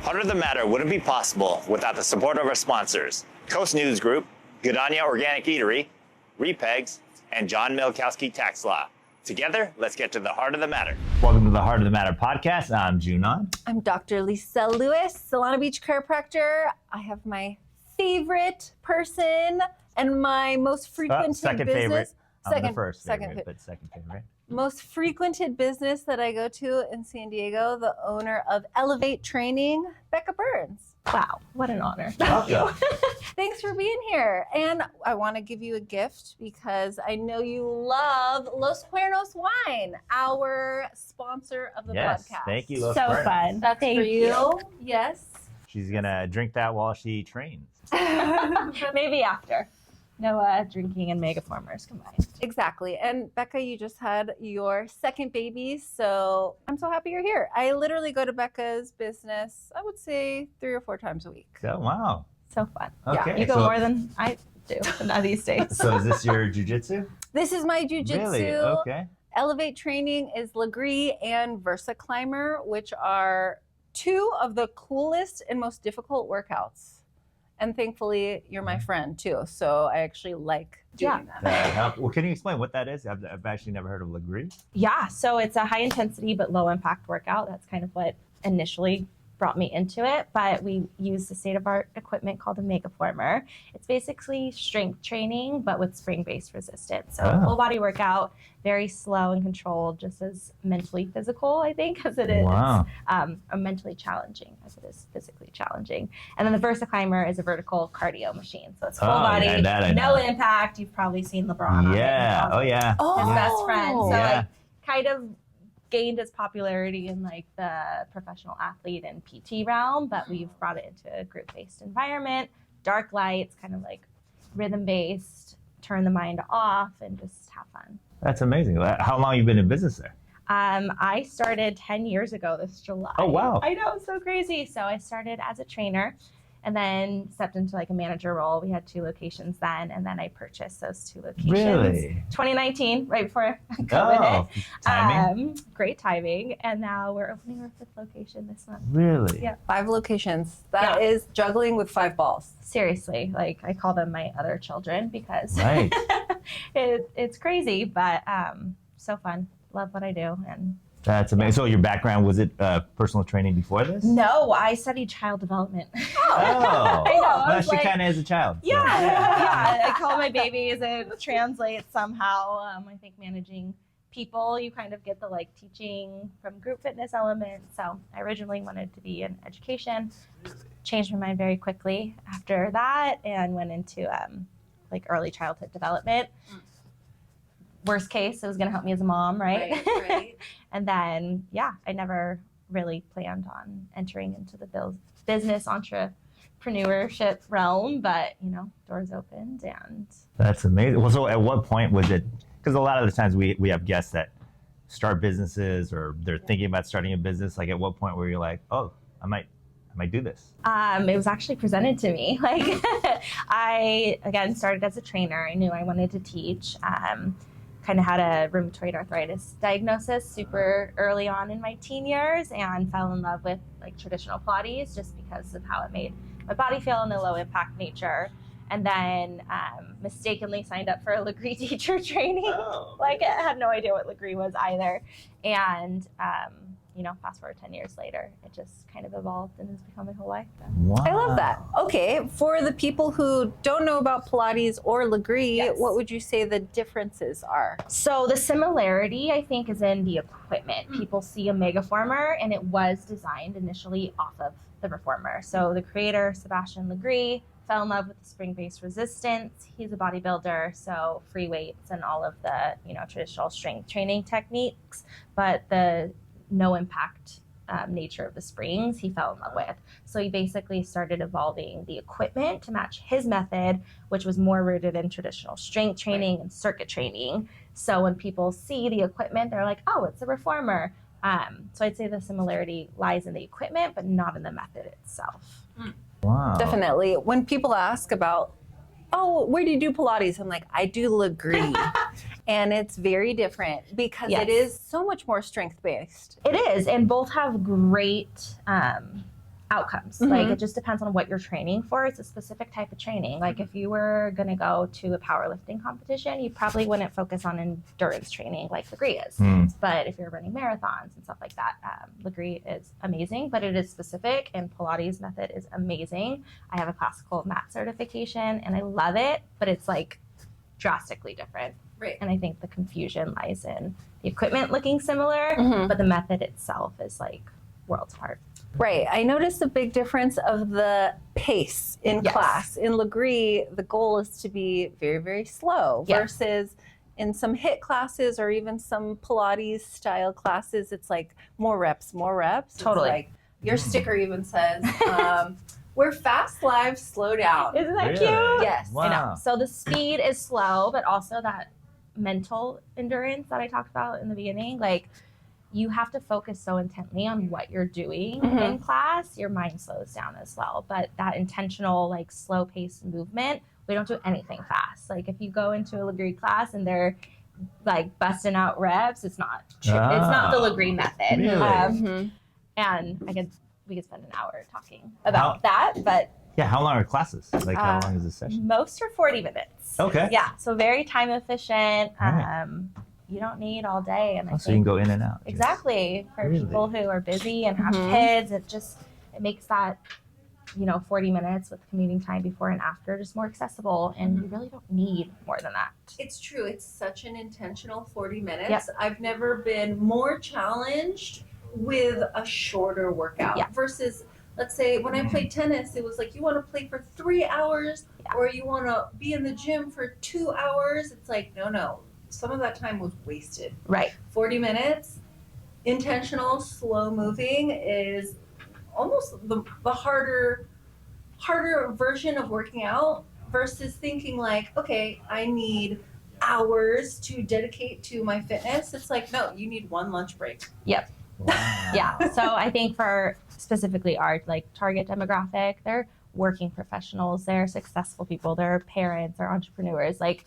Heart of the Matter wouldn't be possible without the support of our sponsors, Coast News Group, Godania Organic Eatery, Repegs, and John Milkowski Tax Law. Together, let's get to the heart of the matter. Welcome to the Heart of the Matter podcast. I'm Junon. I'm Dr. Lisel Lewis, Solana Beach chiropractor. I have my favorite person and my most frequented second business. Favorite. I'm the first second favorite, but second favorite. Most frequented business that I go to in San Diego, the owner of Elevate Training, Bekah Burns. Wow, what an honor. Welcome. Thanks for being here. And I want to give you a gift because I know you love Los Cuernos Wine, our sponsor of the Yes, podcast. thank you, Los So Cuernos. fun. That's Thank for you. Yes. She's gonna drink that while she trains. Maybe after. No drinking and megaformers combined. Exactly. And Bekah, you just had your second baby, so I'm so happy you're here. I literally go to Bekah's business, I would say 3 or 4 times a week. So, wow. So fun. Okay. You go so, more than I do these days. So is this your jujitsu? This is my jujitsu. Really? Okay. Elevate Training is Lagree and Versa Climber, which are 2 of the coolest and most difficult workouts. And thankfully, you're my friend too, so I actually like doing that. Well, can you explain what that is? I've actually never heard of Lagree. Yeah, so it's a high intensity but low impact workout. That's kind of what initially brought me into it, but we use the state-of-art equipment called a megaformer. It's basically strength training, but with spring-based resistance. So a full body workout, very slow and controlled, just as mentally physical, I think, as it is. Wow. Mentally challenging as it is physically challenging. And then the Versa Climber is a vertical cardio machine. So it's full body, yeah, that I no know. impact. You've probably seen LeBron on it. Yeah. Oh, yeah. His best friend. So Yeah. like kind of gained its popularity in like the professional athlete and PT realm, but we've brought it into a group-based environment, dark lights, kind of like rhythm-based, turn the mind off and just have fun. That's amazing. How long have you been in business there? I started 10 years ago this July. Oh, wow. I know, it's so crazy. So I started as a trainer and then stepped into like a manager role. We had 2 locations then, and then I purchased those 2 locations. Really? 2019, right before COVID hit. Timing? Great timing. And now we're opening our 5th location this month. Really? Yeah. 5 locations. That is juggling with 5 balls. Seriously, like I call them my other children because Right. it's crazy, but so fun. Love what I do. And That's amazing. So your background, was it personal training before this? no, I studied child development. Oh. I know. I Well, was she like, kind of is a child. So. yeah. I call my babies. It translates somehow. I think managing people, you kind of get the like teaching from group fitness element. So I originally wanted to be in education, changed my mind very quickly after that, and went into like early childhood development. Worst case, it was going to help me as a mom, right? Right. And then, yeah, I never really planned on entering into the business entrepreneurship realm, but, you know, doors opened and... That's amazing. Well, so at what point was it, because a lot of the times we have guests that start businesses or they're thinking about starting a business, like at what point were you like, oh, I might do this? It was actually presented to me. Like, I, again, started as a trainer. I knew I wanted to teach. Kind of had a rheumatoid arthritis diagnosis super early on in my teen years and fell in love with like traditional Pilates just because of how it made my body feel in the low impact nature. And then mistakenly signed up for a Lagree teacher training. Oh. Like I had no idea what Lagree was either. And, you know, fast forward 10 years later, it just kind of evolved and has become my whole life. Wow. I love that. Okay, for the people who don't know about Pilates or Lagree, Yes. what would you say the differences are? So the similarity, I think, is in the equipment. People see a megaformer, and it was designed initially off of the reformer. So the creator, Sebastian Lagree, fell in love with the spring-based resistance. He's a bodybuilder, so free weights and all of the, you know, traditional strength training techniques, but the no impact nature of the springs he fell in love with. So he basically started evolving the equipment to match his method, which was more rooted in traditional strength training and circuit training. So when people see the equipment, they're like, oh, it's a reformer. So I'd say the similarity lies in the equipment, but not in the method itself. Wow. Definitely. When people ask about, oh, where do you do Pilates? I'm like, I do Lagree. And it's very different because Yes. it is so much more strength-based. It is, and both have great outcomes. Mhm. Like, it just depends on what you're training for. It's a specific type of training. Like, if you were going to go to a powerlifting competition, you probably wouldn't focus on endurance training like Lagree is. But if you're running marathons and stuff like that, Lagree is amazing, but it is specific, and Pilates method is amazing. I have a classical mat certification and I love it, but it's like drastically different. Right. And I think the confusion lies in the equipment looking similar, Mhm. but the method itself is like worlds apart. Right. I noticed a big difference of the pace in Yes. class. In Lagree, the goal is to be very, very slow Yeah. versus in some HIIT classes or even some Pilates style classes, it's like more reps, more reps. Totally. It's like your sticker even says, we're fast live, slow down. Isn't that Really? cute? Yes. Wow. I know. So the speed is slow, but also that mental endurance that I talked about in the beginning, like, you have to focus so intently on what you're doing Mhm. in class, your mind slows down as well. But that intentional, like, slow paced movement, we don't do anything fast. Like, if you go into a Lagree class and they're like busting out reps, it's not it's not the Lagree method. Really? Mhm. And we could spend an hour talking about that, but Yeah, how long are classes? Like, how long is this session? most are 40 minutes. Okay. Yeah, so very time efficient. Right. You don't need all day, and I So you can go in and out. exactly for Really? people who are busy and have Mhm. kids. It makes that 40 minutes with commuting time before and after just more accessible, and you really don't need more than that. It's true. It's such an intentional 40 minutes. Yep. I've never been more challenged with a shorter workout Yeah. versus, let's say, when I played tennis, it was like you want to play for 3 hours Yeah. or you want to be in the gym for 2 hours. It's like, no. Some of that time was wasted. Right. 40 minutes, intentional, slow moving is almost the harder version of working out versus thinking like, okay, I need hours to dedicate to my fitness. It's like, no, you need one lunch break. Wow. Yeah. So I think for specifically our like target demographic, they're working professionals, they're successful people, they're parents, they're entrepreneurs. Like,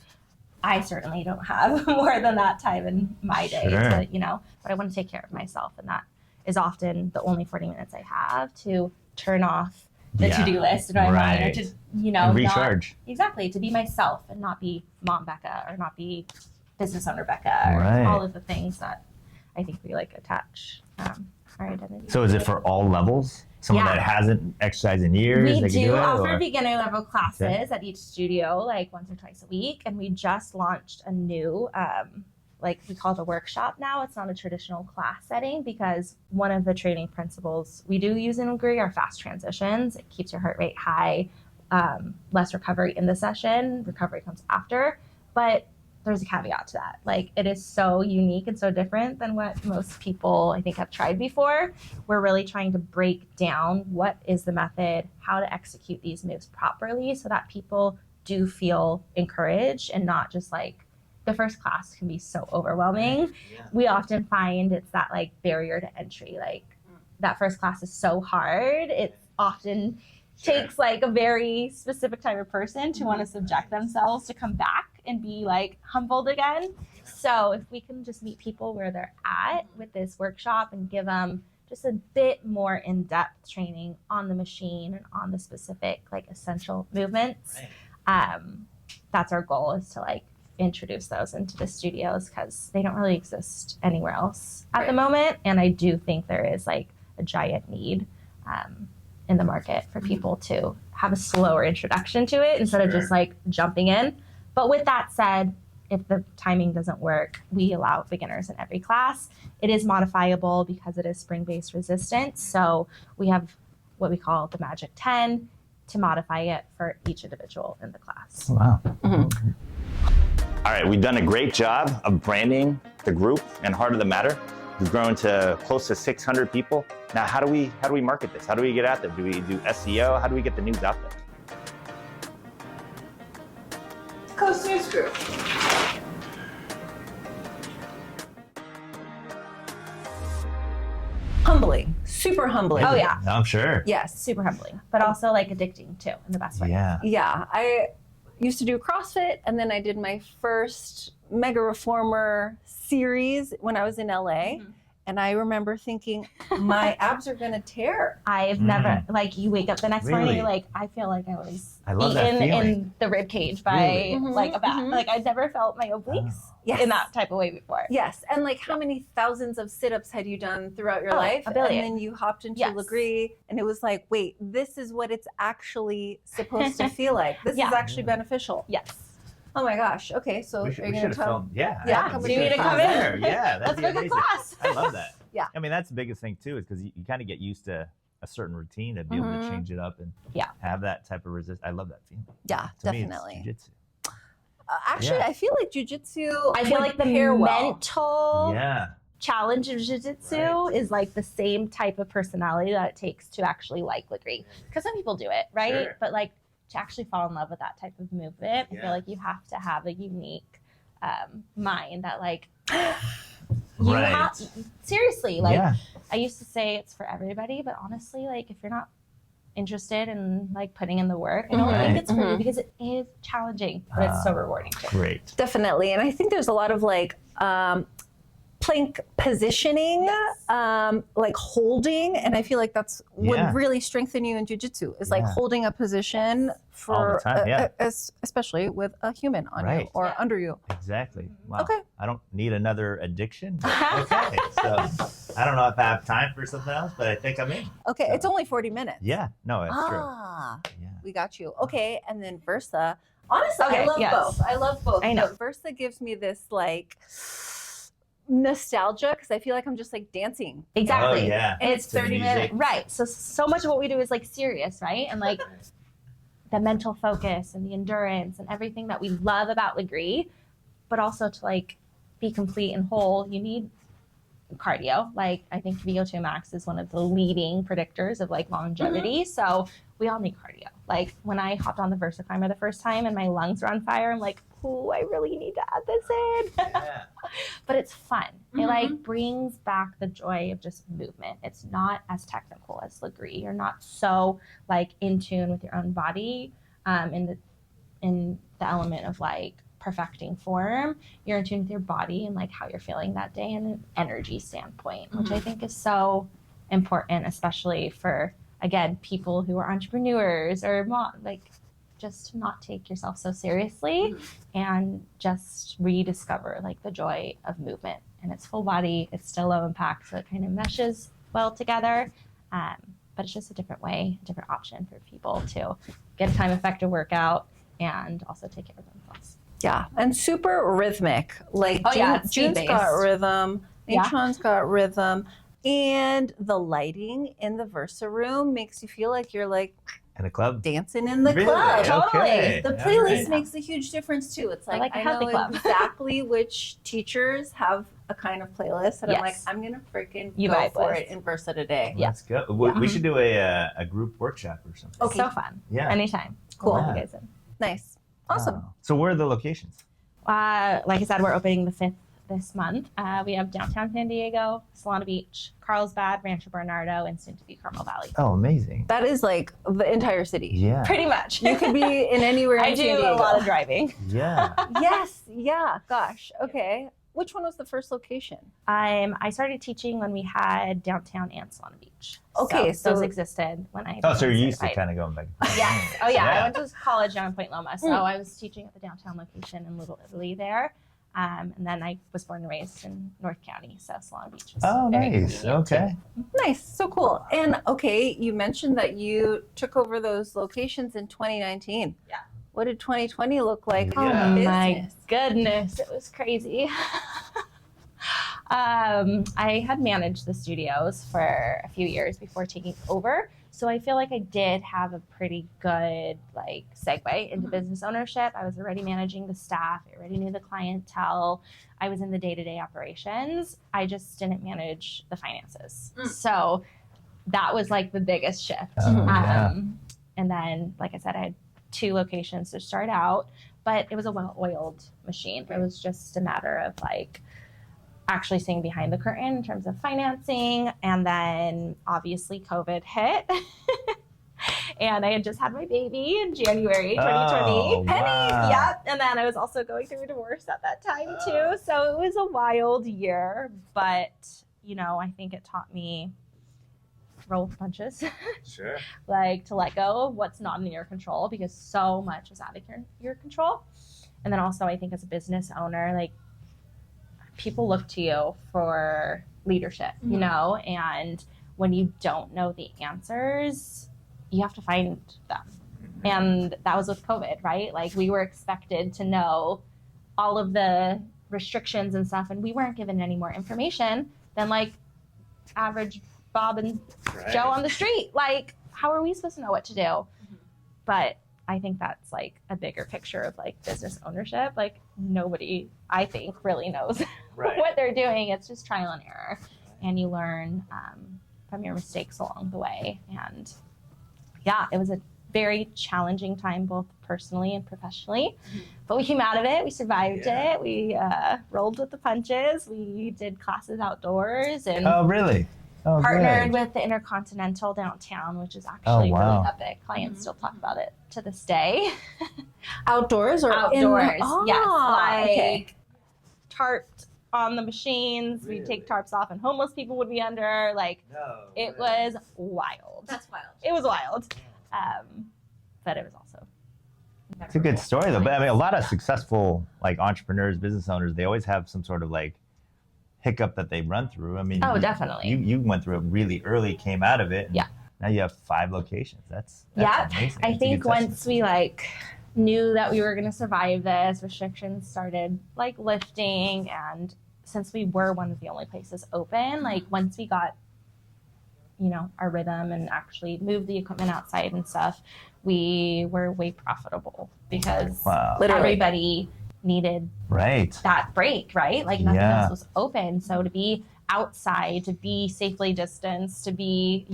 I certainly don't have more than that time in my day Sure. to, but I want to take care of myself. And that is often the only 40 minutes I have to turn off the Yeah. to-do list in my mind, or Right. to, And not, recharge. exactly, to be myself and not be mom Bekah or not be business owner Bekah or Right. all of the things that I think we like attach our identity. So is it for all levels? Someone Yeah. that hasn't exercised in years, We they can do do it? offer or- beginner level classes Okay. at each studio, like once or twice a week. And we just launched a new, we call it a workshop now. It's not a traditional class setting because one of the training principles we do use in Lagree are fast transitions. It keeps your heart rate high, less recovery in the session. Recovery comes after. But there's a caveat to that. Like, it is so unique and so different than what most people, I think, have tried before. We're really trying to break down what is the method, how to execute these moves properly so that people do feel encouraged and not just like the first class can be so overwhelming. Yeah. We often find it's that like barrier to entry. Like, that first class is so hard. It often takes like a very specific type of person to want to subject themselves to come back and be like humbled again. So if we can just meet people where they're at with this workshop and give them just a bit more in-depth training on the machine and on the specific like essential movements, that's our goal, is to like introduce those into the studios because they don't really exist anywhere else at the moment. And I do think there is like a giant need in the market for people to have a slower introduction to it instead of just like jumping in. But with that said, if the timing doesn't work, we allow beginners in every class. It is modifiable because it is spring-based resistance. So we have what we call the Magic 10 to modify it for each individual in the class. Wow. All right, we've done a great job of branding the group and Heart of the Matter. We've grown to close to 600 people. Now, how do we market this? How do we get out there? Do we do SEO? How do we get the news out there? Coast News Group. Humbling, super humbling. Oh, yeah. I'm sure. Yes. Super humbling, but also like addicting too in the best way. Yeah. Yeah, I used to do CrossFit, and then I did my first Mega Reformer series when I was in LA. And I remember thinking, my abs are going to tear. I've never, like, you wake up the next morning, Really? you're like, I feel like I was I love that eaten feeling. in the rib cage by Really? like a bat. Mhm. Like, I'd never felt my obliques Yes. in that type of way before. Yes. And like, how many thousands of sit-ups had you done throughout your Oh, life? a billion. And then you hopped into Yes. Lagree, and it was like, wait, this is what it's actually supposed to feel like. This Yeah. is actually beneficial. Yes. Oh my gosh. Okay. So We are should you going have to tell? filmed. Yeah. Yeah, I think come we in. You should've need to filmed come in. there. Yeah, that'd Let's be book a amazing. class. I love that. Yeah. I mean, that's the biggest thing too, is because you kind of get used to a certain routine and be able to change it up and have that type of resist. I love that feeling. Yeah, To me, definitely. it's jiu-jitsu. Actually, Yeah. I feel like jujitsu. I feel would like the pair well. mental Yeah. challenge of jiu-jitsu is like the same type of personality that it takes to actually like Lagree. Because some people do it, right? Sure. But like to actually fall in love with that type of movement, I Yeah. feel like you have to have a unique mind that like you Right. have seriously like Yeah. I used to say it's for everybody, but honestly, like if you're not interested in like putting in the work, I don't Right. think it's for you Mhm. because it is challenging, but it's so Ah, rewarding too. Great. Definitely. And I think there's a lot of like plank positioning, like holding. And I feel like that's Yeah. would really strengthen you in jujitsu is like Yeah. holding a position for, All the time, yeah. especially with a human on you Right. or Yeah. under you. Exactly. Wow. Okay. I don't need another addiction. But okay. So I don't know if I have time for something else, but I think I'm in. Okay. So- It's only 40 minutes. Yeah. No, that's true. Ah, Yeah. we got you. Okay. And then Versa. Honestly, I Okay, love yes. both. I love both. I know. But Versa gives me this like nostalgia because I feel like I'm just like dancing. Exactly. Oh, yeah. And it's The 30 music. minutes. Right. So much of what we do is like serious, right? And like the mental focus and the endurance and everything that we love about Lagree, but also to like be complete and whole, you need cardio. Like I think VO2 max is one of the leading predictors of like longevity. So we all need cardio. Like when I hopped on the Versa Climber the first time and my lungs were on fire, I'm like, oh, I really need to add this in. Yeah. But it's fun. Mhm. It like brings back the joy of just movement. It's not as technical as Lagree. You're not so like in tune with your own body in the element of like perfecting form. You're in tune with your body and like how you're feeling that day in an energy standpoint, which I think is so important, especially for again people who are entrepreneurs or like just to not take yourself so seriously and just rediscover like the joy of movement. And it's full body, it's still low impact, so it kind of meshes well together. But it's just a different way, a different option for people to get a time effective workout and also take care of themselves. Yeah, and super rhythmic. Like Oh, yeah, it's June's got speed-based. rhythm, Yeah. Natron's got rhythm, and the lighting in the Versa room makes you feel like you're like In a club. dancing in the Really? club. Totally. Okay. The All playlist right. makes a huge difference too. It's like like a I healthy know club. exactly which teachers have a kind of playlist, and I'm like, Yes. I'm gonna freaking You go vibe for with. it in Versa today. Yeah. Let's go. We Yeah. should do a group workshop or something. Okay. So fun. Yeah. Anytime. Cool. We'll have Yeah. you guys in. Nice, awesome. Wow. So where are the locations? Like I said, we're opening the 5th this month. We have downtown San Diego, Solana Beach, Carlsbad, Rancho Bernardo, and soon to be Carmel Valley. Oh, amazing. That is like the entire city. Yeah. Pretty much. You could be in anywhere in I San do Diego. a lot of driving. Yeah. Yes, yeah, gosh. Okay. Which one was the first location? I started teaching when we had downtown and Solana Beach. Okay, so those so- existed when I Oh, so you're became used to certified. kind of going back and forth. Yes. Oh, yeah. Yeah. I went to college down in Point Loma, so Mm. I was teaching at the downtown location in Little Italy there. And then I was born and raised in North County, so Solana Beach was Oh, very nice. convenient, too. Okay. Nice, so cool. And okay, you mentioned that you took over those locations in 2019. Yeah. What did 2020 look like? Yeah. on Oh my business? goodness, it was crazy. I had managed the studios for a few years before taking over. So I feel like I did have a pretty good like segue into business ownership. I was already managing the staff. I already knew the clientele. I was in the day-to-day operations. I just didn't manage the finances. So that was like the biggest shift. Oh, yeah. And then, like I said, I had 2 locations to start out, but it was a well-oiled machine. It was just a matter of like actually seeing behind the curtain in terms of financing. And then obviously COVID hit. And I had just had my baby in January 2020. Oh, wow. Yep. And then I was also going through a divorce at that time too. So it was a wild year, but I think it taught me roll with punches. Sure. Like to let go of what's not in your control, because so much is out of your control. And then also I think as a business owner, like people look to you for leadership, and when you don't know the answers, you have to find them. And that was with COVID, right? Like we were expected to know all of the restrictions and stuff, and we weren't given any more information than like average Bob and Joe on the street. Like, how are we supposed to know what to do? But I think that's like a bigger picture of like business ownership. Like nobody, I think, really knows what they're doing. It's just trial and error, and you learn from your mistakes along the way. And yeah, it was a very challenging time, both personally and professionally, but we came out of it. We survived it. We rolled with the punches. We did classes outdoors and partnered with the Intercontinental downtown, which is actually really epic. Clients still talk about it to this day. Outdoors or outdoors? Yes, like tarped on the machines. We'd take tarps off and homeless people would be under. Like it was wild. That's wild. It was wild. But it was also. It's a good story though. But I mean, a lot of successful like entrepreneurs, business owners, they always have some sort of like hiccup that they run through. I mean, definitely. You went through it really early, came out of it. And now you have 5 locations. That's amazing. I think once we like knew that we were going to survive this, restrictions started like lifting, and since we were one of the only places open, like once we got our rhythm and actually moved the equipment outside and stuff, we were way profitable because everybody needed that break, right? Like nothing else was open. So to be outside, to be safely distanced, to be,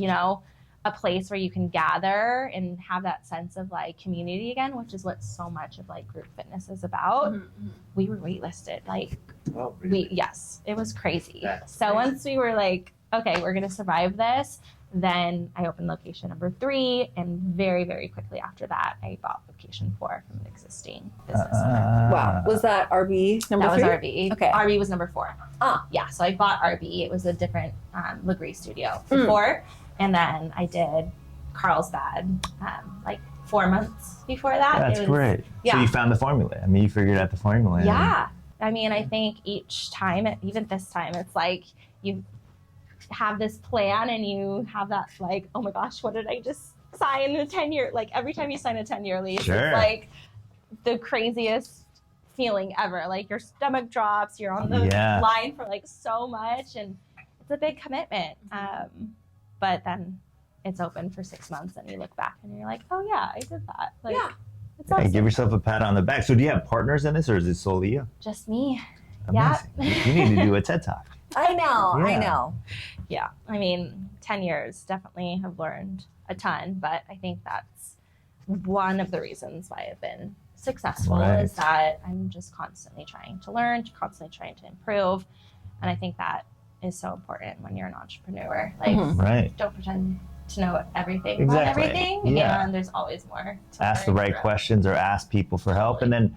a place where you can gather and have that sense of like community again, which is what so much of like group fitness is about. We were waitlisted. Like it was crazy. Once we were like, okay, we're going to survive this. Then I opened location number 3, and very, very quickly after that, I bought location 4 from an existing business owner. Wow. Was that RB number 3? That was RB. Okay. RB was number 4. Yeah, so I bought RB. It was a different Lagree studio before. And then I did Carlsbad like 4 months before that. That's great. Yeah. So you found the formula. I mean, you figured out the formula. Yeah. I mean, I think each time, even this time, it's like you have this plan and you have that like, oh my gosh, what did I just sign a 10-year? Like every time you sign a 10-year lease, it's like the craziest feeling ever. Like your stomach drops, you're on the line for like so much, and it's a big commitment. But then it's open for 6 months and you look back and you're like, oh yeah, I did that. Like, it's awesome. Give yourself a pat on the back. So do you have partners in this, or is it solely you? Just me. Amazing. You need to do a TED Talk. I know. Yeah. I mean, 10 years definitely have learned a ton, but I think that's one of the reasons why I've been successful is that I'm just constantly trying to learn, constantly trying to improve. And I think that is so important when you're an entrepreneur. Like, don't pretend to know everything about everything. And there's always more. Ask the right questions or ask people for help. And then,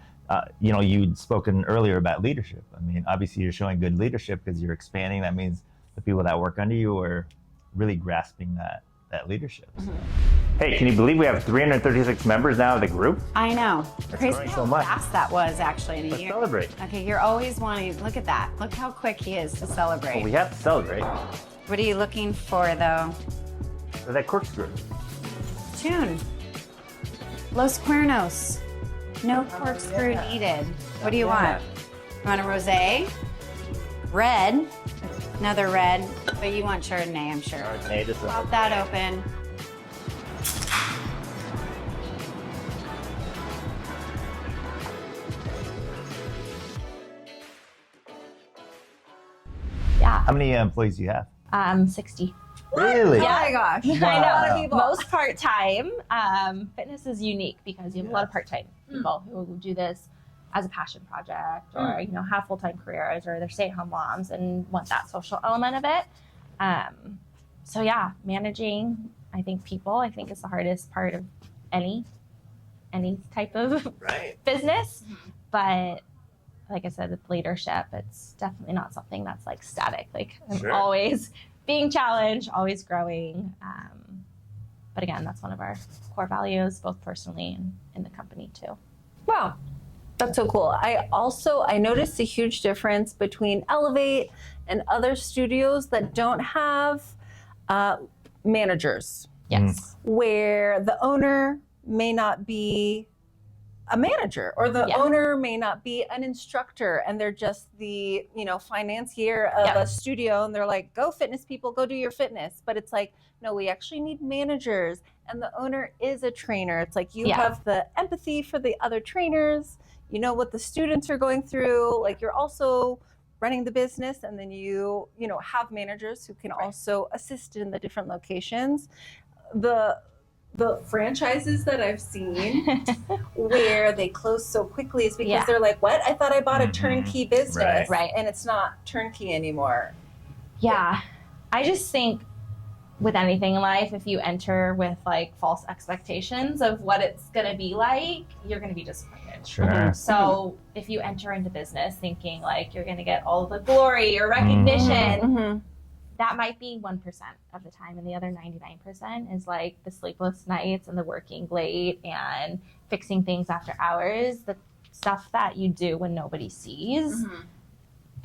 you'd spoken earlier about leadership. I mean, obviously you're showing good leadership because you're expanding. That means the people that work under you are really grasping that leadership. Hey, can you believe we have 336 members now of the group? I know. Crazy how fast that was actually in a year. Celebrate. Okay, you're always wanting, look at that. Look how quick he is to celebrate. Well, we have to celebrate. What are you looking for though? For that corkscrew. Tune. Los Cuernos. No corkscrew needed. What do you want? You want a rosé? Red. Another red. But you want Chardonnay, I'm sure. Chardonnay, just pop that open. Yeah. How many employees do you have? 60. Really? Yeah. Oh my gosh. Wow. I know. Most part-time. Fitness is unique because you have a lot of part-time people who do this as a passion project or, have full-time careers, or they're stay-at-home moms and want that social element of it. So yeah, managing, I think people, is the hardest part of any type of business. But like I said, with leadership, it's definitely not something that's like static. Like I'm Sure. always being challenged, always growing. But again, that's one of our core values, both personally and in the company too. Wow. That's so cool. I noticed a huge difference between Elevate and other studios that don't have managers, Yes. where the owner may not be a manager or the owner may not be an instructor, and they're just the, financier of a studio, and they're like, go fitness people, go do your fitness. But it's like, no, we actually need managers, and the owner is a trainer. It's like you have the empathy for the other trainers, you know what the students are going through, like you're also running the business, and then you have managers who can also assist in the different locations. The franchises that I've seen where they close so quickly is because they're like, what? I thought I bought a turnkey business. Right. And it's not turnkey anymore. Yeah. I just think with anything in life, if you enter with like false expectations of what it's going to be like, you're going to be disappointed. Sure. So if you enter into business thinking like you're going to get all the glory or recognition, that might be 1% of the time, and the other 99% is like the sleepless nights and the working late and fixing things after hours, the stuff that you do when nobody sees.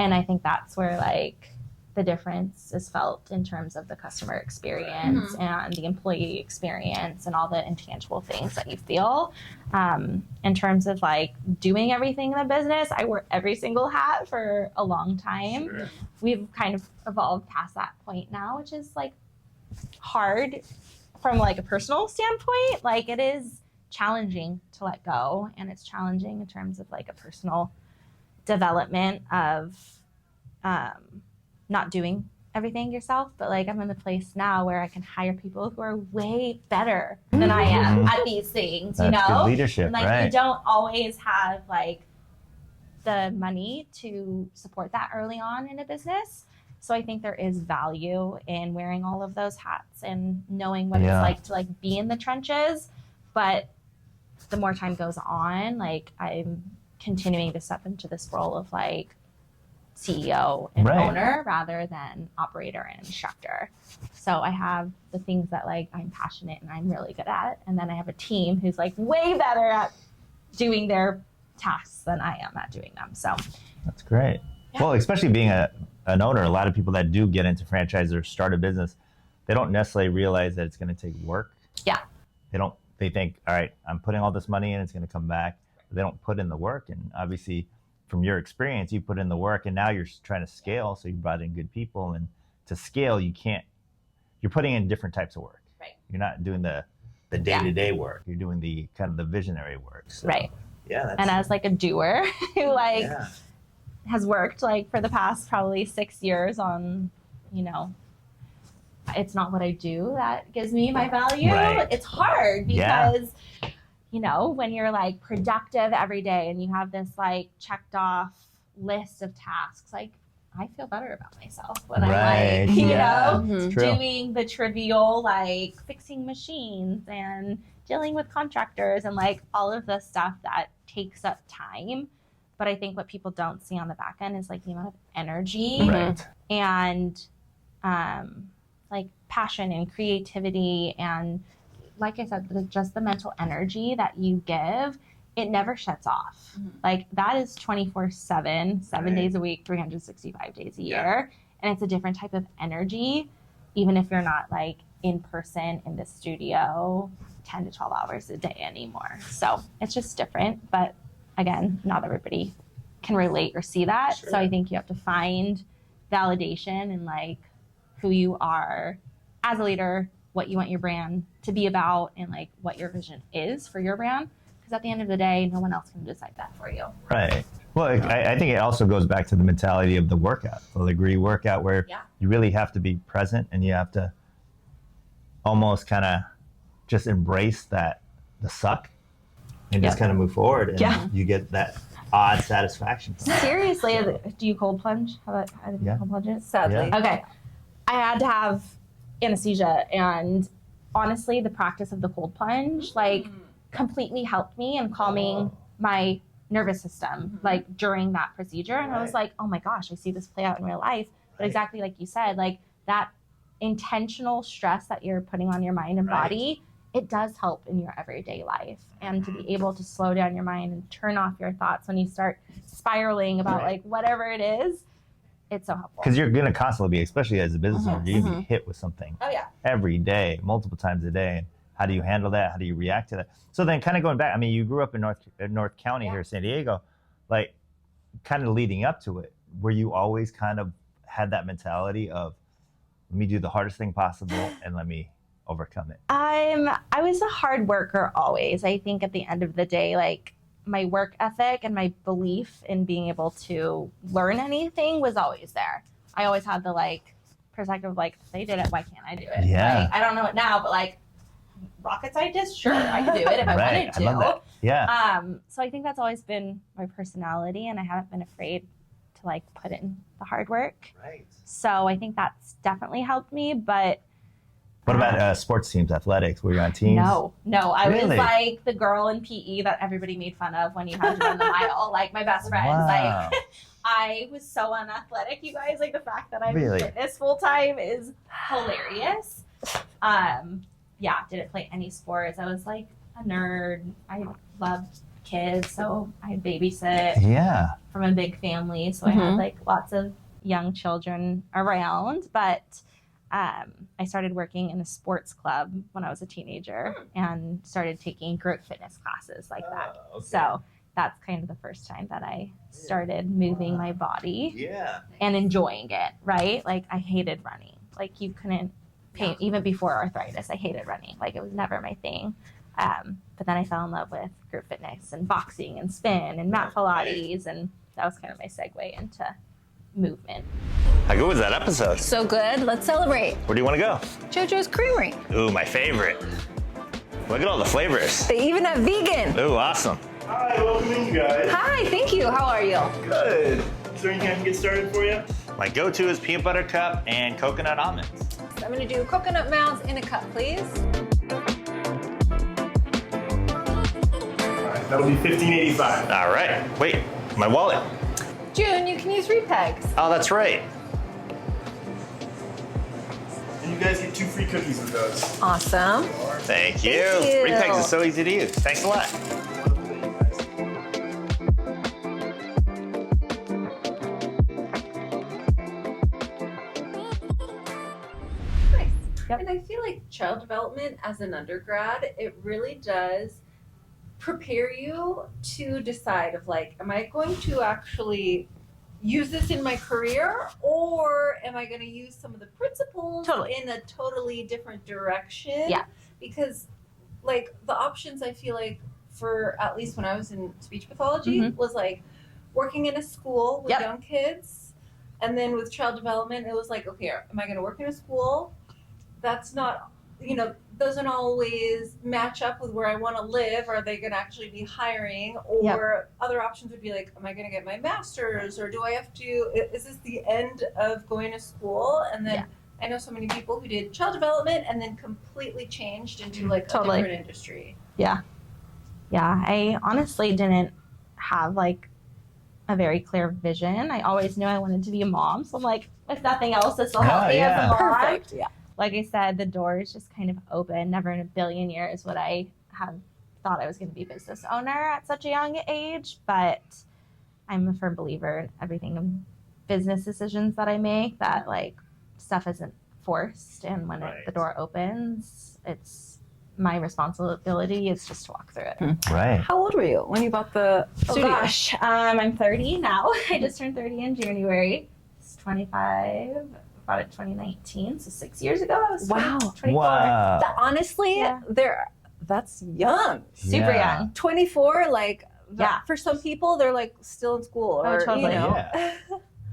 And I think that's where like the difference is felt in terms of the customer experience and the employee experience and all the intangible things that you feel. In terms of like doing everything in the business, I wore every single hat for a long time. Sure. We've kind of evolved past that point now, which is like hard from like a personal standpoint. Like it is challenging to let go, and it's challenging in terms of like a personal development of not doing everything yourself. But like I'm in the place now where I can hire people who are way better than I am at these things. That's good leadership, and like right? you don't always have like the money to support that early on in a business. So I think there is value in wearing all of those hats and knowing what it's like to like be in the trenches. But the more time goes on, like I'm continuing to step into this role of like CEO and owner rather than operator and instructor. So I have the things that like I'm passionate and I'm really good at, and then I have a team who's like way better at doing their tasks than I am at doing them. So that's great. Well, especially being an owner, a lot of people that do get into franchise or start a business, they don't necessarily realize that it's going to take work. Yeah. They think, all right, I'm putting all this money in, it's going to come back. But they don't put in the work. And obviously from your experience, you put in the work, and now you're trying to scale. So you brought in good people, and to scale, you're putting in different types of work. Right. You're not doing the day-to-day work. You're doing the kind of the visionary work. So, right. Yeah. And as like a doer who like has worked like for the past probably 6 years on, it's not what I do that gives me my value. Right. It's hard because, when you're like productive every day and you have this like checked off list of tasks, like I feel better about myself when I'm like, doing the trivial, like fixing machines and dealing with contractors and like all of the stuff that takes up time. But I think what people don't see on the back end is like the amount of energy and like passion and creativity, and like I said, just the mental energy that you give, it never shuts off. Like that is 24/7, 7 days a week, 365 days a year. And it's a different type of energy, even if you're not like in person in the studio 10 to 12 hours a day anymore. So it's just different. But again, not everybody can relate or see that. So I think you have to find validation in like who you are as a leader, what you want your brand to be about, and like what your vision is for your brand. Because at the end of the day, no one else can decide that for you. Right. Well, I think it also goes back to the mentality of the workout, the Lagree workout, where you really have to be present, and you have to almost kind of just embrace the suck and just kind of move forward, and you get that odd satisfaction. Seriously, do you cold plunge? How do you cold plunge it? Sadly. Okay. I had to have anesthesia, and honestly, the practice of the cold plunge like completely helped me in calming my nervous system, like during that procedure. And I was like, oh my gosh, I see this play out in real life. But exactly like you said, like that intentional stress that you're putting on your mind and body, it does help in your everyday life. And to be able to slow down your mind and turn off your thoughts when you start spiraling about like whatever it is, it's so helpful. Because you're going to constantly be, especially as a business owner, you're going to be hit with something every day, multiple times a day. And how do you handle that? How do you react to that? So then kind of going back, I mean, you grew up in North County here, San Diego, like kind of leading up to it, where you always kind of had that mentality of, let me do the hardest thing possible and let me overcome it. I was a hard worker always. I think at the end of the day, like my work ethic and my belief in being able to learn anything was always there. I always had the like perspective, like they did it, why can't I do it? Yeah. Like, I don't know it now, but like rocket scientist, sure, I could do it if I wanted to. I love that. Yeah. So I think that's always been my personality, and I haven't been afraid to like put in the hard work. Right. So I think that's definitely helped me. But what about sports teams, athletics? Were you on teams? No. I was Really? like the girl in PE that everybody made fun of when you had to run the mile. Like my best friends. Wow. Like I was so unathletic, you guys. Like the fact that I'm Really? fitness full time is hilarious. Yeah, didn't play any sports. I was like a nerd. I loved kids, so I babysit Yeah. from a big family. So I had like lots of young children around, but I started working in a sports club when I was a teenager and started taking group fitness classes like that. Okay. So that's kind of the first time that I started moving my body Yeah. and enjoying it, right? Like I hated running. Like you couldn't paint, even before arthritis, I hated running. Like it was never my thing. But then I fell in love with group fitness and boxing and spin and mat Pilates, and that was kind of my segue into movement. How good was that episode? So good. Let's celebrate. Where do you want to go? JoJo's Creamery. Ooh, my favorite. Look at all the flavors. They even have vegan. Ooh, awesome. Hi, welcome in, you guys. Hi, thank you. How are you? Good. Is there anything I can get started for you? My go-to is peanut butter cup and coconut almonds. So I'm going to do coconut mounds in a cup, please. All right, that'll be $15.85. All right. Wait, my wallet. June, you can use repegs. Oh, that's right. And you guys get 2 free cookies with those. Awesome. Thank you. Thank you. Repegs is so easy to use. Thanks a lot. Nice. Yep. And I feel like child development as an undergrad, it really does prepare you to decide of like, am I going to actually use this in my career, or am I going to use some of the principles Totally. in a totally different direction? Yeah. Because like the options I feel like for at least when I was in speech pathology was like working in a school with young kids, and then with child development it was like, okay, am I going to work in a school that's not, you know, doesn't always match up with where I want to live? Are they going to actually be hiring? Or other options would be like, am I going to get my master's, or do I have to, is this the end of going to school? And then I know so many people who did child development and then completely changed into like a different industry. Yeah, I honestly didn't have like a very clear vision. I always knew I wanted to be a mom, so I'm like, if nothing else, this will help me as a mom. Perfect. Yeah. Like I said, the doors just kind of open. Never in a billion years would I have thought I was going to be a business owner at such a young age, but I'm a firm believer in everything in business decisions that I make, that like stuff isn't forced, and when the door opens, it's my responsibility is just to walk through it. Right. How old were you when you bought the studio? Oh gosh, I'm 30 now. I just turned 30 in January. It's 25. Bought it 2019, so 6 years ago. I was 24. Wow. Honestly, that's young. Super young. 24, like for some people, they're like still in school, or totally. you know.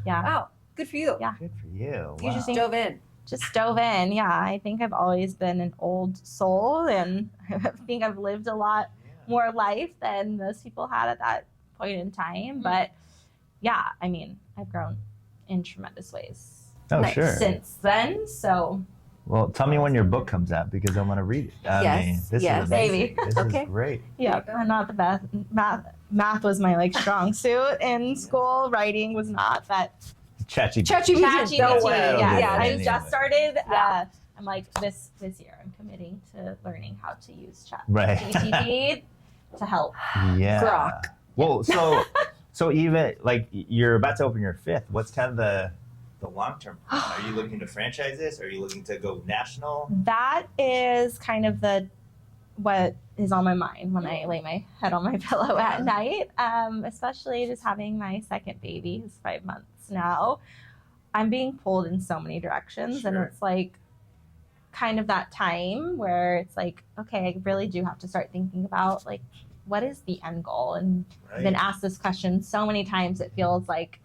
Yeah. Wow, good for you. Yeah. Good for you. You Wow. just dove in. Just dove in. Yeah, I think I've always been an old soul, and I think I've lived a lot more life than most people had at that point in time. But yeah, I mean, I've grown in tremendous ways. Oh, sure. Since then, so. Well, tell me when your book comes out, because I want to read it. I mean, this is amazing. Maybe. This Okay. is great. Yeah, I'm not the best, math was my like strong suit in school. Writing was not. That ChatGPT. ChatGPT, Don't worry. yes. Yeah, I yeah. just started. Yeah. I'm like this year. I'm committing to learning how to use Right. ChatGPT to help. Yeah. Grok. Well, so even like you're about to open your 5th. What's kind of the long-term plan? Are you looking to franchise this? Are you looking to go national? That is kind of what is on my mind when I lay my head on my pillow at night. Especially just having my second baby, who's 5 months now. I'm being pulled in so many directions, and Sure. it's like kind of that time where it's like, okay, I really do have to start thinking about like, what is the end goal? And I've been asked this question so many times, it feels like,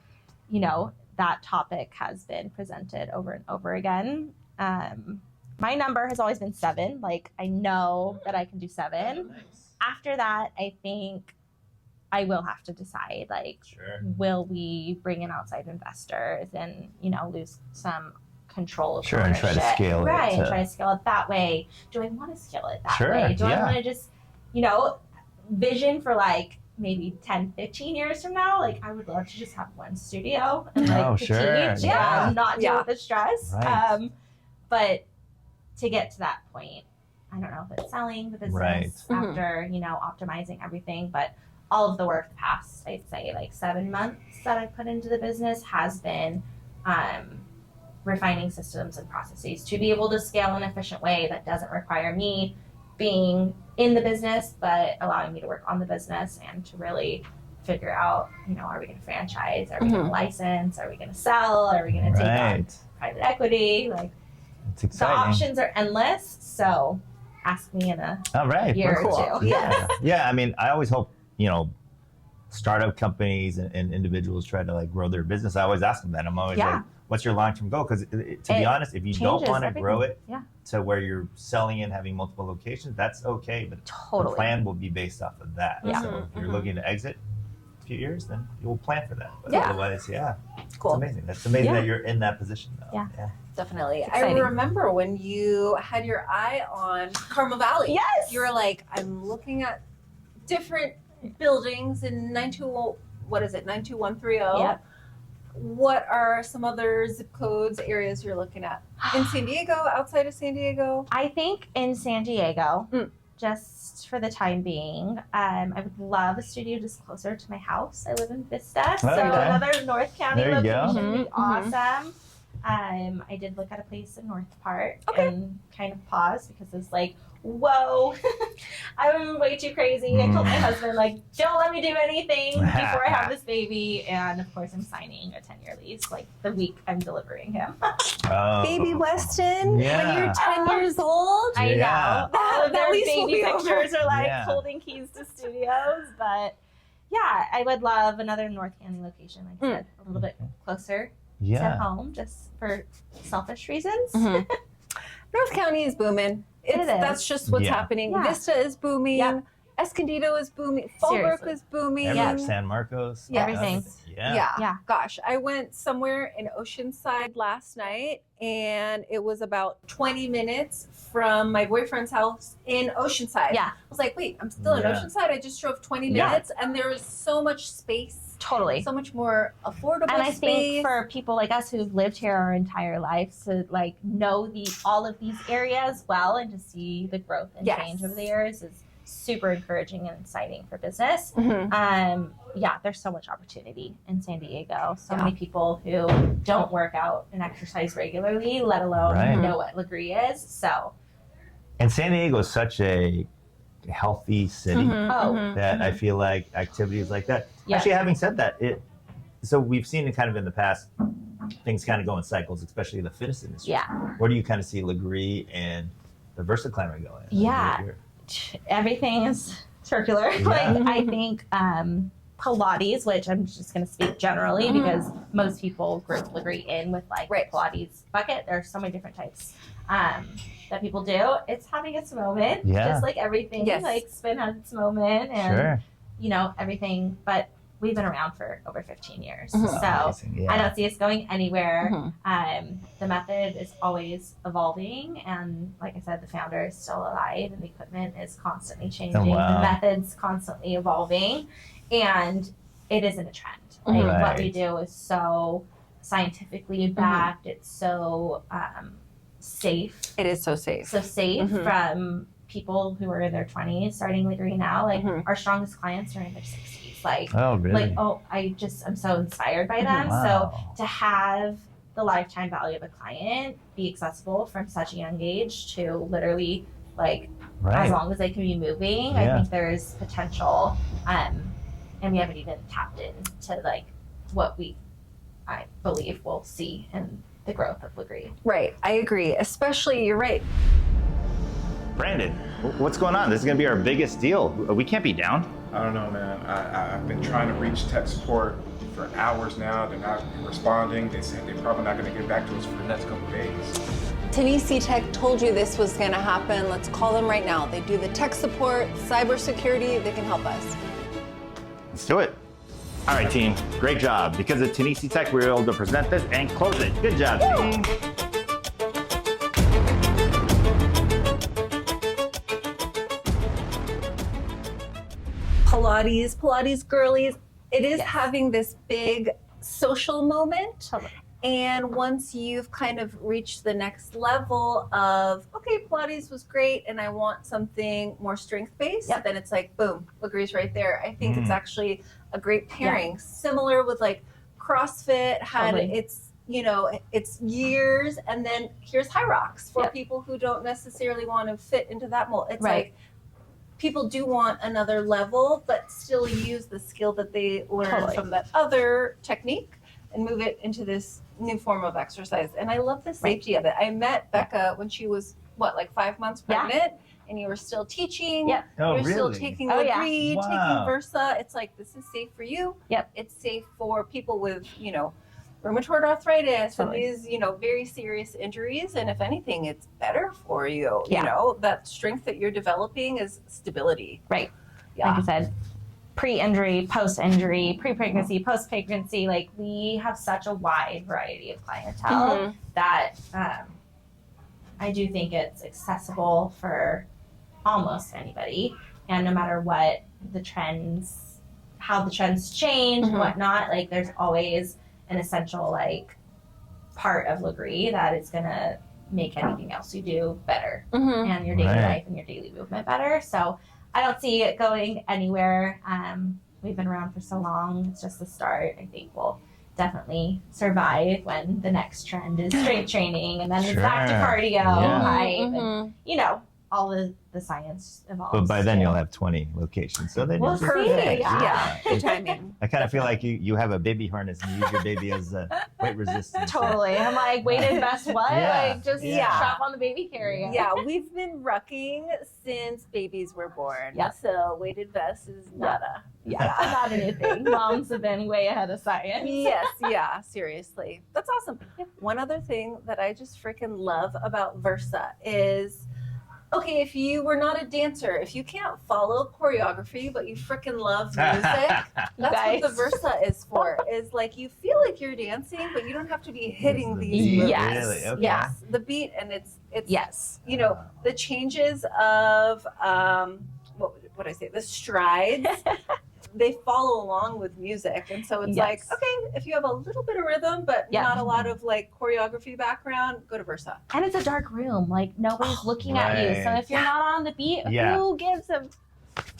that topic has been presented over and over again. My number has always been 7. Like, I know that I can do 7. Oh, nice. After that, I think I will have to decide, like, Sure. will we bring in outside investors and, lose some control of Sure, and try to ownership? scale it Right, and to- try to scale it that way. Do I want to scale it that Sure, way? Do I yeah. want to just, vision for like maybe 10, 15 years from now? Like, I would love to just have one studio and like Oh, the sure, teach yeah. and not deal Yeah. with the stress. Right. But to get to that point, I don't know if it's selling the business Right. after, optimizing everything, but all of the work the past, I'd say like 7 months that I put into the business has been refining systems and processes to be able to scale in an efficient way that doesn't require me being in the business, but allowing me to work on the business and to really figure out, are we going to franchise? Are we going to license? Are we going to sell? Are we going to take on Right. private equity? Like, It's the exciting. options are endless. So ask me in a All right. year or Cool. two. Yeah. Yeah. I mean, I always hope, startup companies and individuals try to like grow their business. I always ask them that. I'm always Yeah. like, what's your long-term goal? Because to be It honest, if you don't changes want to grow it everything. Yeah, to where you're selling and having multiple locations, that's okay. But the totally. plan will be based off of that. Yeah. So if you're looking to exit a few years, then you'll plan for that. But Yeah. otherwise, Cool. it's amazing. That's amazing Yeah. that you're in that position though. Yeah. Definitely. I exciting. remember when you had your eye on Carmel Valley. Yes. You were like, I'm looking at different buildings in 92130. Yep. What are some other zip codes, areas you're looking at? In San Diego, outside of San Diego? I think in San Diego, Mm. just for the time being, I would love a studio just closer to my house. I live in Vista, so Okay. another North County There you go. location would be Mhm, awesome. I did look at a place in North Park Okay. and kind of paused because it's like, whoa, I'm way too crazy. I told my husband, like, don't let me do anything before I have this baby. And of course, I'm signing a 10-year lease like the week I'm delivering him. Oh. Baby Weston, Yeah. when you're 10 years old? I Yeah. know. All of That their lease will baby be over. pictures are like Yeah. holding keys to studios. But yeah, I would love another North County location, like I said, a little bit closer to Yeah. home, just for selfish reasons. Mhm. North County is booming. It is. That's just what's Yeah. happening. Yeah. Vista is booming. Yep. Escondido is booming. Fallbrook Seriously. is booming. Everywhere, San Marcos. Yeah. Everything. Yeah. Yeah. Gosh, I went somewhere in Oceanside last night and it was about 20 minutes from my boyfriend's house in Oceanside. Yeah. I was like, wait, I'm still in Yeah. Oceanside. I just drove 20 Yeah. minutes and there was so much space, Totally. so much more affordable And I space. think for people like us who've lived here our entire lives to like know all of these areas well and to see the growth and Yes. change over the years is super encouraging and exciting for business. Mhm. Yeah, there's so much opportunity in San Diego. So Yeah. many people who don't work out and exercise regularly, let alone Right. know what Lagree is. So, And San Diego is such a healthy city oh, that I feel like activities like that. Yeah. Actually, having said that, so we've seen it kind of in the past, things kind of go in cycles, especially the fitness industry. yeah, Where do you kind of see Lagree and the VersaClimber going? Yeah. You're- everything is circular. Yeah. Like, I think Pilates, which I'm just going to speak generally because most people group Lagree in with like Right. Pilates bucket. There's so many different types that people do. It's having its moment, Yeah. just like everything. Yes. Like spin has its moment, and Sure. everything. But we've been around for over 15 years. Mhm. So Amazing, yeah. I don't see us going anywhere. Mhm. The method is always evolving. And like I said, the founder is still alive and the equipment is constantly changing. Oh, wow. The method's constantly evolving. And it isn't a trend. Like Mhm. what we Right. do is so scientifically backed. It's so safe. It is so safe. So safe Mhm. from people who are in their 20s starting Lagree now. Like Mhm. our strongest clients are in their 60s. Like, Oh, really? I'm so inspired by them. Wow. So to have the lifetime value of a client be accessible from such a young age to literally like Right. as long as they can be moving, I Yeah. think there's potential. And we haven't even tapped into like what I believe we'll see in the growth of Lagree. Right. I agree. Especially, you're right. Brandon, what's going on? This is going to be our biggest deal. We can't be down. I don't know, man. I've been trying to reach tech support for hours now. They're not responding. They said they're probably not going to get back to us for the next couple days. Tennessee Tech told you this was going to happen. Let's call them right now. They do the tech support, cybersecurity. They can help us. Let's do it. All right, team. Great job. Because of Tennessee Tech, we were able to present this and close it. Good job, team. Pilates girlies, it is Yes. having this big social moment. Totally. And once you've kind of reached the next level of, okay, Pilates was great and I want something more strength based, Yep. then it's like, boom, Lagree's right there. I think it's Mm. actually a great pairing. Similar with like CrossFit had Totally. its years, and then here's High Rocks for Yep. people who don't necessarily want to fit into that mold. It's Right. like, people do want another level, but still use the skill that they learned Totally. from that other technique and move it into this new form of exercise. And I love the safety of it. I met Bekah when she was, like 5 months Yeah. pregnant, and you were still teaching. Yep. Oh, You're still really? taking Oh, yeah. Lagree, Wow. taking Versa. It's like, this is safe for you. Yep. It's safe for people with, rheumatoid arthritis Totally. and these, very serious injuries. And if anything, it's better for you. Yeah. That strength that you're developing is stability. Right. Yeah. Like I said, pre-injury, post-injury, pre-pregnancy, post-pregnancy, like we have such a wide variety of clientele Mhm. that I do think it's accessible for almost anybody. And no matter what how the trends change and Mhm. whatnot, like there's always an essential like part of Lagree that is gonna make anything else you do better Mm-hmm. and your daily Right. life and your daily movement better. So I don't see it going anywhere. We've been around for so long. It's just the start. I think we'll definitely survive when the next trend is strength training and then it's back to Sure. cardio, Yeah. hype, Mm-hmm. and all the science evolves. But by then too. you'll have 20 locations. So then We'll you're see, perfect. yeah. Good timing. I kind of feel like you have a baby harness and you use your baby as a weight resistance. Totally. I'm like, weighted vest what? Yeah. Like just Yeah. shop on the baby carrier. Yeah, we've been rucking since babies were born. Yeah. So weighted vest is nada. Yeah. Not a new thing. Moms have been way ahead of science. Yes, yeah, seriously. That's awesome. One other thing that I just freaking love about Versa is, okay, if you were not a dancer, if you can't follow choreography, but you freaking love music, that's Guys. what the Versa is for. Is like you feel like you're dancing, but you don't have to be hitting The these beat, moves. Yes. Really? Okay. Yes, the beat, and it's Yes. the changes of what would I say, the strides. They follow along with music, and so it's like, Yes. okay, if you have a little bit of rhythm but Yeah. not a lot of like choreography background, go to Versa. And it's a dark room. Like nobody's looking at you. So right. if you're not on the beat, Yeah. who gives a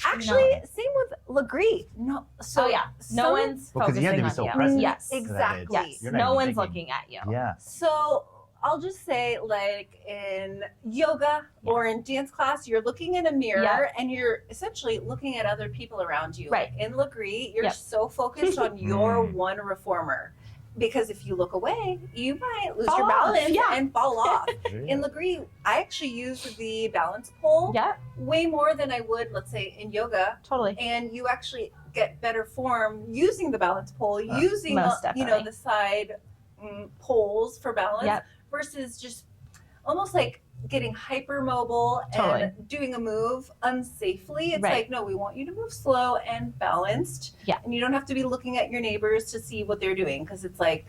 Actually, same with Lagree. No, so Oh yeah. No some- one's Well, 'cause you have to focusing be on so you. present. Yes. Exactly. Yes. You're not No even one's thinking. looking at you. Yeah. So I'll just say, like in yoga or in dance class, you're looking in a mirror Yeah. and you're essentially looking at other people around you. Right. In Lagree, you're Yep. so focused on your Mm. one reformer. Because if you look away, you might lose Fall your off, balance yeah. and fall off. In Lagree, I actually use the balance pole Yeah. way more than I would, let's say, in yoga. Totally. And you actually get better form using the balance pole, using Most the definitely. side poles for balance Yep. versus just almost like getting hypermobile Totally. and doing a move unsafely. It's Right. like, no, we want you to move slow and balanced. Yeah. And you don't have to be looking at your neighbors to see what they're doing, because it's like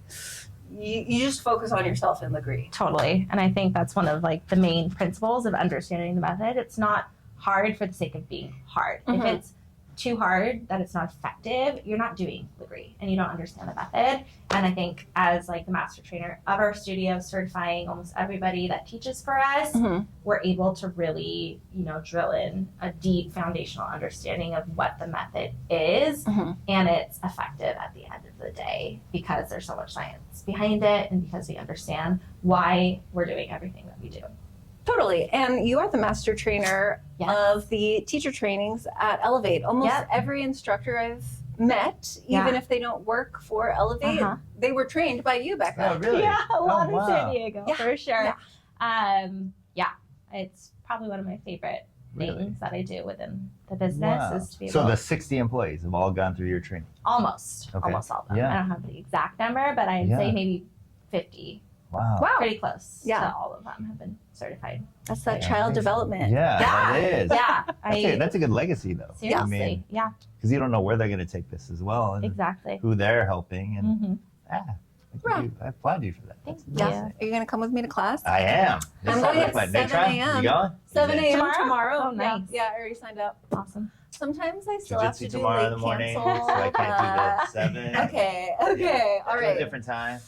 you just focus on yourself in Lagree. Totally. And I think that's one of like the main principles of understanding the method. It's not hard for the sake of being hard. If it's too hard that it's not effective, you're not doing Lagree and you don't understand the method. And I think as like the master trainer of our studio, certifying almost everybody that teaches for us, we're able to really, you know, drill in a deep foundational understanding of what the method is, and it's effective at the end of the day because there's so much science behind it and because we understand why we're doing everything that we do. Totally. And you are the master trainer Yes. of the teacher trainings at Elevate. Almost every instructor I've met, even if they don't work for Elevate, they were trained by you, Bekah. Oh, really? Yeah, a lot Oh, in San wow. Diego Yeah. for sure. Yeah. It's probably one of my favorite Really? things that I do within the business Wow. is to be able So the 60 employees have all gone through your training. almost Okay. all of them. Yeah. I don't have the exact number, but I'd Yeah. say maybe 50. Wow. Wow. Pretty close Yeah. to all of them have been certified. That's that Yeah. child development. Yeah, that is. Yeah. That's a good legacy, though. Seriously. I mean, Yeah, because you don't know where they're going to take this as well, and exactly. who they're helping, and Mm-hmm. I applaud you for that. Thank That's you. Yeah. amazing. Are you going to come with me to class? I am. This I'm sounds going like at fun. 7 Next a.m. You going? 7 a.m. Tomorrow? tomorrow. Oh, nice. Yeah, I already signed up. Awesome. Sometimes I still have to Jiu-jitsu do tomorrow late in the morning, cancel. so I can't do the 7. Okay, all Do a right. different time.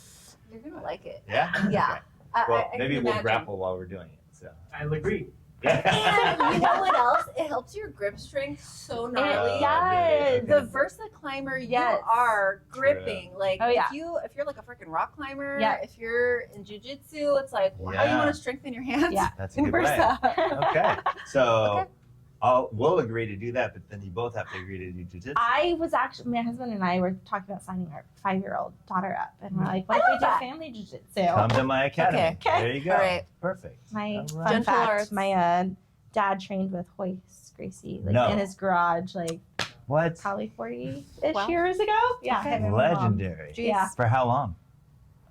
You're going to like it. Yeah? Yeah. Okay. I Well, can maybe we'll imagine. grapple while we're doing it. So. I agree. And you know what else? It helps your grip strength so gnarly. It does. The Versa climber, you Yes. are gripping. Like Oh, yeah. if you're like a freaking rock climber, Yeah. if you're in jiu-jitsu, it's like how you Yeah. want to strengthen your hands Yeah. That's a in good way. Versa. Okay. So Okay. we'll agree to do that, but then you both have to agree to do jiu-jitsu. I was actually, my husband and I were talking about signing our 5-year-old daughter up. And we're like, what if I we love do that. family jiu-jitsu? Come to my academy. Okay. There you go. All right. Perfect. My All fun right. Gentle fact, arts. my dad trained with Hoist Gracie like No. in his garage like What? probably 40-ish Wow. years ago. Yeah. Okay. him and my mom. Legendary. Jeez. Yeah. For how long?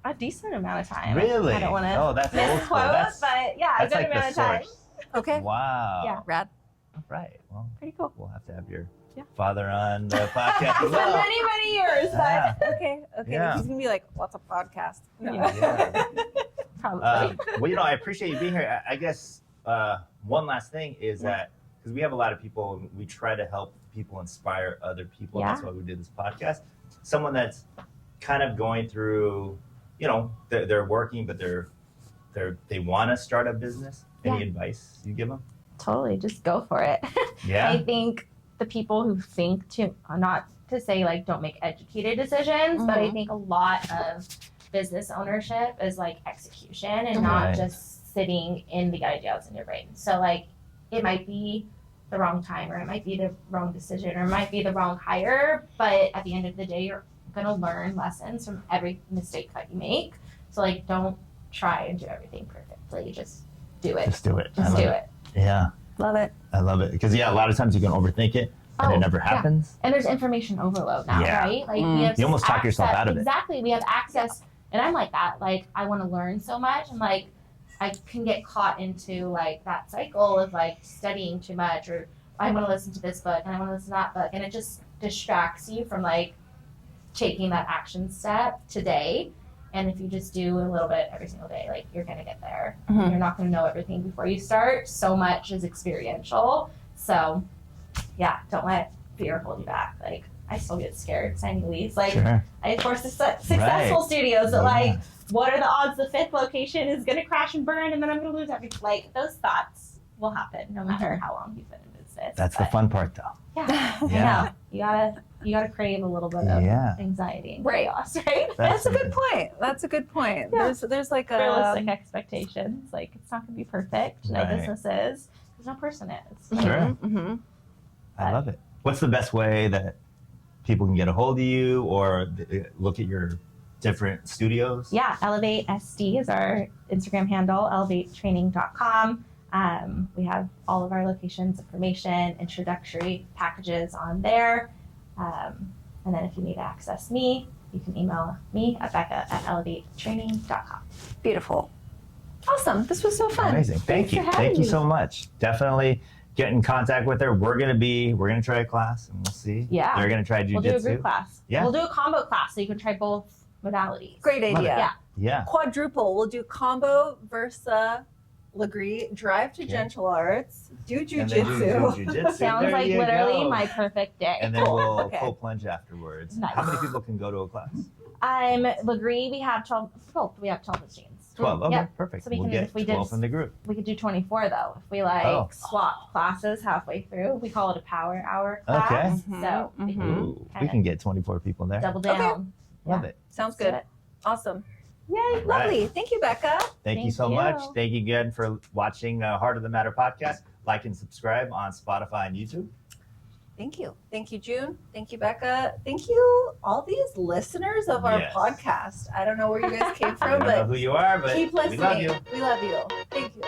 A decent amount of time. Really? I don't want to Oh, that's old school. misquote, That's, but yeah, a that's good like amount the of time. source. Okay. Wow. Yeah. Rad. All right. Well, Pretty cool. we'll have to have your Yeah. father on the podcast as For well. many, many years, but Yeah. Okay. Yeah. He's gonna be like, "What's a podcast?" No. Yeah. probably. Well, you know, I appreciate you being here. I guess one last thing is that because we have a lot of people, we try to help people inspire other people. Yeah. That's why we did this podcast. Someone that's kind of going through, you know, they're working, but they want to start a business. Any advice you give them? Totally, just go for it. Yeah. I think the people who think to, not to say like don't make educated decisions, but I think a lot of business ownership is like execution and not Right. just sitting in the ideas in your brain. So like it might be the wrong time or it might be the wrong decision or it might be the wrong hire, but at the end of the day you're gonna learn lessons from every mistake that you make. So like don't try and do everything perfectly. Just do it. Just do it. I Just love do it. it. Yeah. Love it. I love it. Because, yeah, a lot of times you can overthink it and it Oh, never yeah. happens. And there's information overload now, Yeah. right? Like we have You almost talk yourself access- out of it. Exactly. We have access, and I'm like that. Like I want to learn so much, and like I can get caught into like that cycle of like studying too much, or I want to listen to this book and I want to listen to that book, and it just distracts you from like taking that action step today. And if you just do a little bit every single day, like you're gonna get there. Mhm. You're not gonna know everything before you start. So much is experiential. So yeah, don't let fear hold you back. Like I still get scared signing leads. Like Sure. I have 4 successful studios that like, what are the odds the 5th location is gonna crash and burn and then I'm gonna lose everything? Like those thoughts will happen no matter how long you've been in business. That's the But, fun part, though. Yeah. Yeah. You gotta crave a little bit of Yeah. anxiety and Right. chaos, right? That's a good point. That's a good point. Yeah. There's like a Realistic expectations. Like it's not gonna be perfect. No Right. business is. There's no person is. Sure. Mm-hmm. I love it. What's the best way that people can get a hold of you or look at your different studios? Yeah, Elevate SD is our Instagram handle, elevatetraining.com. We have all of our locations, information, introductory packages on there. And then if you need to access me, you can email me at Bekah@elevatetraining.com. Beautiful. Awesome. This was so fun. Amazing. Thank you. for having Thank you me. so much. Definitely get in contact with her. We're gonna try a class and we'll see. Yeah. They're gonna try We'll do a jujitsu. group class. Yeah. We'll do a combo class so you can try both modalities. Great Love idea. it. Yeah. Yeah. Quadruple. We'll do combo, Versa, Lagree, drive to Okay. gentle arts, do And then jujitsu. do jujitsu. Sounds There like you literally go. my perfect day. And then we'll Okay. pull plunge afterwards. Nice. How many people can go to a class? Lagree, we have 12 machines. 12. Okay, Yep. perfect. So we we'll can- get if we did 12 in the group. We could do 24 though. If we swap classes halfway through, we call it a power hour class. Okay. So we can Ooh, we kinda can get 24 people there. double down. Love Yeah. it. Sounds Let's do good. it. Awesome. Yay. Lovely. Thank you, Becca. Thank you Thank so you. much. Thank you again for watching Heart of the Matter podcast. Like and subscribe on Spotify and YouTube. Thank you. Thank you, June. Thank you, Becca. Thank you, all these listeners of our Yes. podcast. I don't know where you guys came I from, don't know but who you are, but keep we listening. love you. We love you. Thank you.